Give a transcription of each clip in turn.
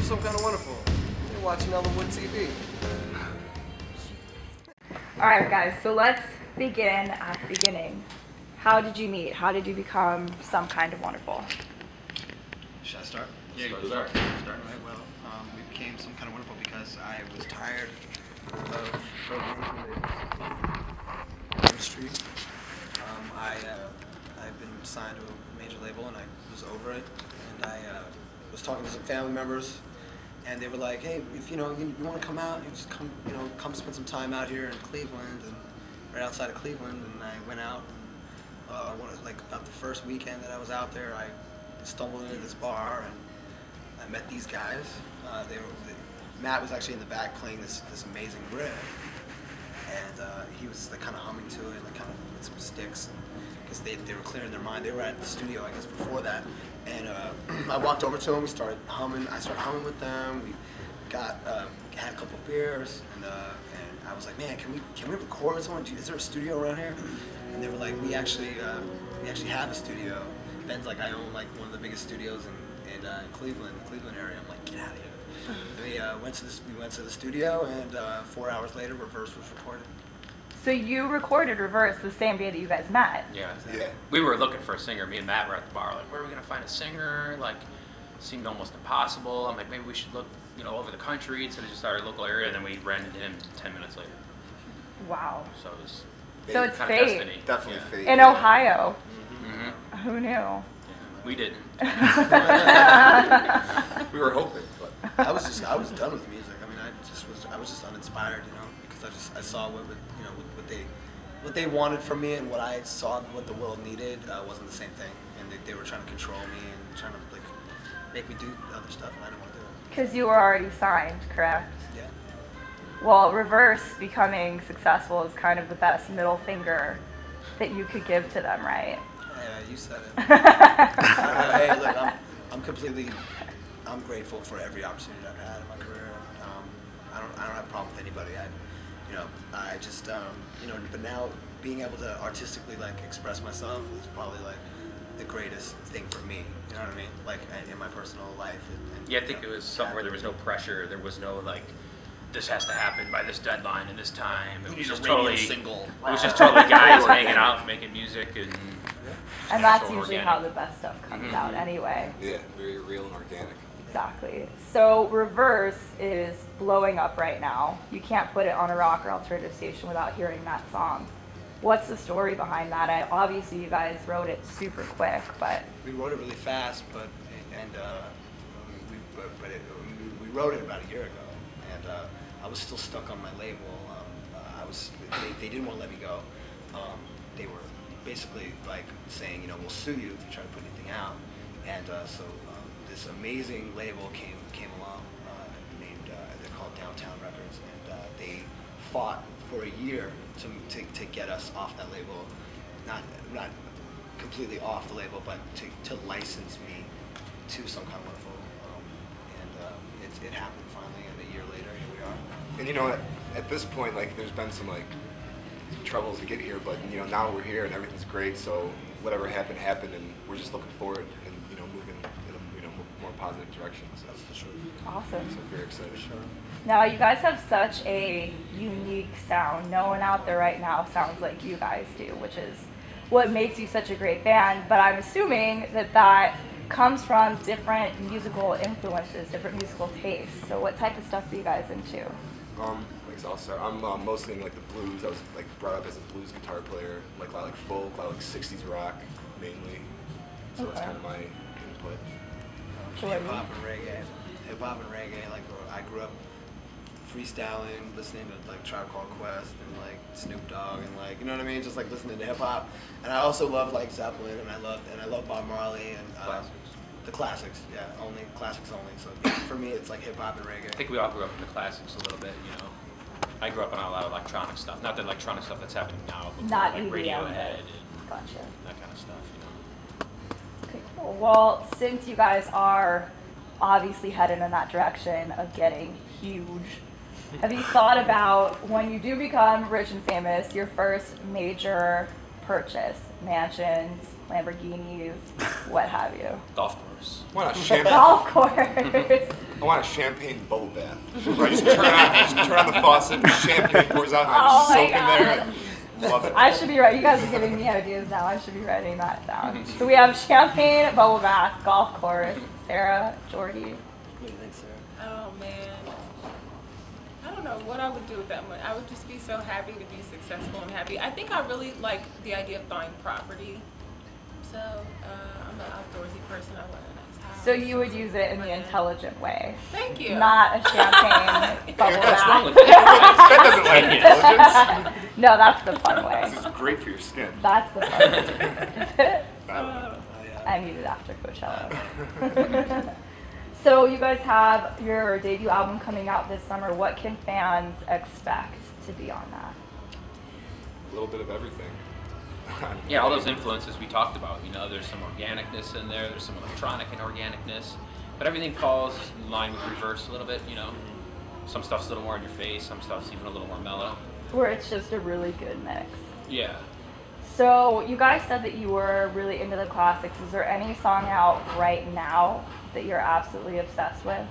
Some Kind of Wonderful. You're watching EllenwoodEP. Alright guys, so let's begin at the beginning. How did you meet? How did you become Some Kind of Wonderful? Should I start? Yeah, you can start. Right, well, we became Some Kind of Wonderful because I was tired of programming the industry. I've been signed to a major label and I was over it. And I was talking to some family members and they were like, hey, if you want to come out, you just come, come spend some time out here in Cleveland, and right outside of Cleveland. And I went out. Like about the first weekend that I was out there, I stumbled into this bar and I met these guys. Matt was actually in the back playing this amazing riff, and he was like kind of humming to it, like kind of with some sticks, because they were clearing their mind. They were at the studio, I guess, before that, and I walked over to them. We started humming. I started humming with them. We had a couple beers, and I was like, man, can we record with someone? Is there a studio around here? And they were like, we actually have a studio. Ben's like, I own like one of the biggest studios in Cleveland, the Cleveland area. I'm like, get out of here. We went to the studio, and 4 hours later, Reverse was recorded. So you recorded Reverse the same day that you guys met? Yeah. We were looking for a singer. Me and Matt were at the bar, like, where are we gonna find a singer? Like, it seemed almost impossible. I'm like, maybe we should look, over the country instead of just our local area. And then we ran into him 10 minutes later. Wow. So it was. So it's kind of fate. destiny. Definitely fate. In Ohio. Mm-hmm. Who knew? Yeah, we didn't. We were hoping, but I was done with music. I mean, I was just uninspired, because I saw what they wanted from me, and what I saw what the world needed wasn't the same thing, and they were trying to control me and trying to like make me do other stuff, and I didn't want to do it. Because you were already signed, correct? Yeah. Well, Reverse becoming successful is kind of the best middle finger that you could give to them, right? Yeah, you said it. Hey, look, I'm grateful for every opportunity I've had in my career. I don't have a problem with anybody. But now being able to artistically express myself is probably the greatest thing for me. You know what I mean? Like in my personal life. Yeah, I think it was something where there was no pressure. There was no this has to happen by this deadline and this time. It was just totally single. It was just totally guys hanging out, making music, and that's usually how the best stuff comes out anyway. Yeah, very real and organic. Exactly. So Reverse is blowing up right now. You can't put it on a rock or alternative station without hearing that song. What's the story behind that? Obviously you guys wrote it super quick, but we wrote it really fast, we wrote it about a year ago, and I was still stuck on my label. They didn't want to let me go. They were basically saying, we'll sue you if you try to put anything out, and so this amazing label came along, they're called Downtown Records, and they fought for a year to get us off that label, not completely off the label, but to license me to Some Kind of Wonderful, and it happened finally, and a year later, here we are. And at this point, there's been some troubles to get here, but now we're here and everything's great. So whatever happened, and we're just looking forward and moving in a more positive direction. So that's the truth. Awesome. So very excited. Sure. Now you guys have such a unique sound. No one out there right now sounds like you guys do, which is what makes you such a great band. But I'm assuming that comes from different musical influences, different musical tastes. So what type of stuff are you guys into? I'll start. I'm mostly in the blues. I was brought up as a blues guitar player, a lot of folk, a lot of 60s rock mainly. So that's kind of my input. Hip hop and reggae. I grew up freestyling, listening to Tribe Called Quest and Snoop Dogg and you know what I mean, just listening to hip hop. And I also love Zeppelin, and I love Bob Marley and classics. The classics, yeah, only classics only. So for me, it's hip hop and reggae. I think we all grew up in the classics a little bit, I grew up on a lot of electronic stuff. Not the electronic stuff that's happening now, but not Radiohead and gotcha. That kind of stuff, Okay, cool. Well, since you guys are obviously headed in that direction of getting huge, have you thought about when you do become rich and famous, your first major purchase? Mansions, Lamborghinis, what have you? Golf course. I want a champagne. Golf course. I want a champagne bubble bath. Where I just turn on the faucet, champagne pours out, and I Oh just my soak in God. there. And love it. I should be right. You guys are giving me ideas now. I should be writing that down. So we have champagne, bubble bath, golf course. Sarah, Jordy. What do you think, Sarah? Oh man, I don't know what I would do with that money. I would just be so happy to be successful and happy. I think I really like the idea of buying property. So I'm an outdoorsy person. I want a nice house. So you would use it in the intelligent way, Thank you. not a champagne bubble What's wrong bath. with that? That doesn't like intelligence. No, that's the fun way. This is great for your skin. That's the fun way. That I need it after Coachella. So you guys have your debut album coming out this summer. What can fans expect to be on that? a little bit of everything. Yeah, all those influences we talked about. You know, there's some organicness in there. There's some electronic and organicness, but everything falls in line with reverse a little bit. You know, some stuff's a little more in your face. Some stuff's even a little more mellow. Where it's just a really good mix. Yeah. So you guys said that you were really into the classics. Is there any song out right now that you're absolutely obsessed with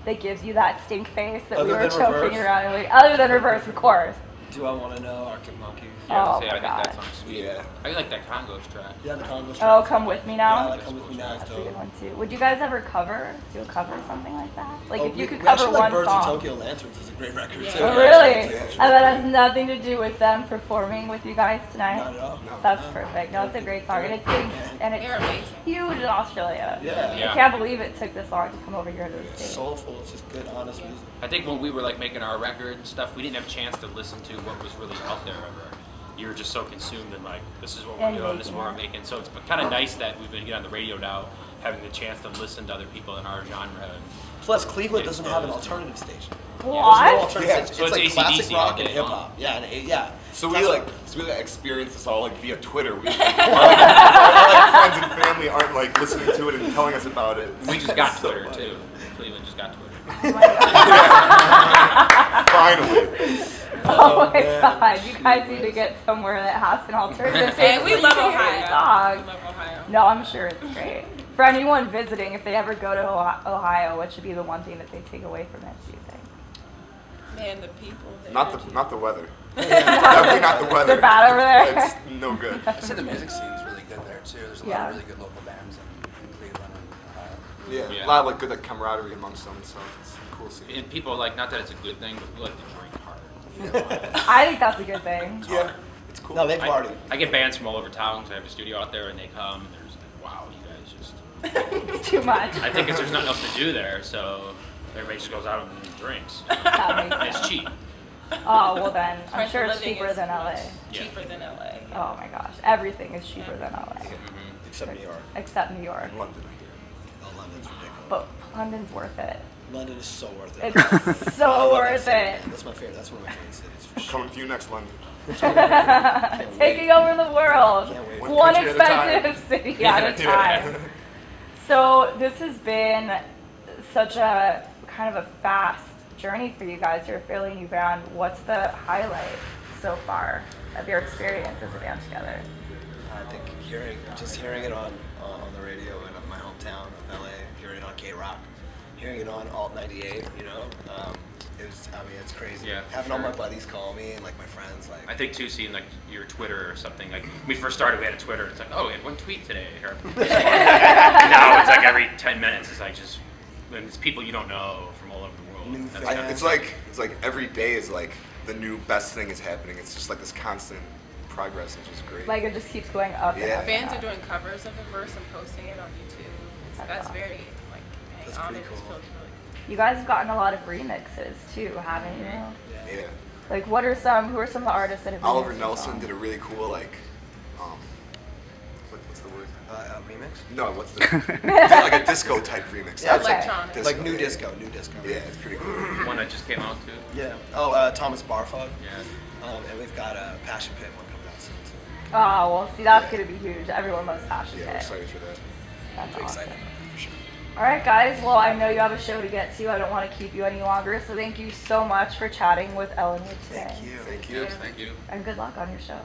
that gives you that stink face that we Other were than joking Reverse? around? Like, other than Reverse, of course. Do I want to know Arctic Monkeys? Yeah, Oh see, my I think that God. song's sweet. Yeah. I like that Congos track. Yeah, the Congo Oh, track. Come With Me Yeah, Now? like Come With Me Now is That's a dope. good one too. Would you guys ever do a cover of something like that? Like Oh, if you could we cover actually like one Birds song. of Tokyo Lanterns is a great record Yeah. too. Oh, Yeah, really? yeah, And that has nothing to do with them performing with you guys tonight? Not at all. No. That's perfect. No, it's a great song. And it's big, and They're it's amazing. huge in Australia. Yeah. Yeah. I can't believe it took this long to come over here to the It's States. soulful. It's just good, honest music. I think when we were like making our record and stuff, we didn't have a chance to listen to what was really out there ever. You were just so consumed in like, this is what we're And doing, this is what we're making making. So it's kind of nice that we've been getting on the radio now, having the chance to listen to other people in our genre. And Plus, Cleveland Yeah, doesn't have an closed. alternative station. There's no What? alternative Yeah. station. So it's like it's classic AC/DC rock all and day hip long. hop. Yeah, yeah. So we That's like experience this all like via Twitter. Our friends and family aren't like listening to it and telling us about it. we just got So Twitter funny. too. Cleveland just got Twitter. Finally. Oh my man. God, you guys need to get somewhere that has an alternative. And we love station to hear your Ohio. We song. love Ohio. No, I'm sure it's great. For anyone visiting, if they ever go to Ohio, what should be the one thing that they take away from it, do you think? Man, the people. The Not energy. the weather. Definitely not the weather. They're bad over there. It's no good. I see the music scene's really good there too. There's a lot Yeah. of really good local bands in Cleveland and Ohio. Yeah, Yeah. a lot of like good like camaraderie amongst them and stuff. It's cool scene. And people like, not that it's a good thing, but people like to drink hard. I think that's a good thing. Yeah, it's cool. No, they party. I get bands from all over town because I have a studio out there, and they come, and there's like, wow, you guys just. It's too much. I think it's there's nothing else to do there, so everybody just goes out and drinks. That makes And it's sense. cheap. Oh, well then, I'm Price sure of it's living cheaper is than LA. much Yeah. Cheaper than LA. Oh my gosh, everything is cheaper than LA. Except New York. Except New York. In London, I hear. Oh, London's ridiculous. But London's worth it. London is so worth it. It's I so love that worth city, it. man. That's my favorite. That's one of my favorite cities for sure. Coming to you next, London. Taking over the world. Can't wait. One country at a expensive city at a Yeah. time. So this has been such a kind of a fast journey for you guys. You're a fairly new band. What's the highlight so far of your experience as a band together? I think hearing it on the radio in my hometown of LA, hearing it on K-Rock, hearing it on Alt 98, you know, it's crazy. Yeah, Having all sure. my buddies call me and like my friends, like I think too, seeing like your Twitter or something. Like when we first started, we had a Twitter. And it's like, oh, we had one tweet today. Or, and now it's like every 10 minutes. It's like just when it's people you don't know from all over the world. New That's fans. kinda- It's like every day is like the new best thing is happening. It's just like this constant progress, which is great. Like it just keeps going up and Yeah. up. and Fans are up. doing covers of the verse and posting it on YouTube. That's awesome. very like That's honored. pretty It cool. feels really good. You guys have gotten a lot of remixes too, haven't you? yeah. Like who are some of the artists that have Oliver remixed your Nelson songs? did a really cool like, what's the word? remix. No, what's the like a disco type remix. Yeah, That's Okay. Electronic. disco, Like new yeah. disco. Yeah, it's pretty cool. one that just came out too. Yeah. Oh, Thomas Barfog. Yeah. And we've got a Passion Pit one coming out soon too. Oh, well, see, that's going to be huge. Everyone loves Passion Yeah, we're Pit. excited for that. That's Pretty awesome. excited for sure. All right, guys. Well, I know you have a show to get to. I don't want to keep you any longer. So thank you so much for chatting with Ellenwood today. Thank you. Thank you. Yeah. Thank you. And good luck on your show.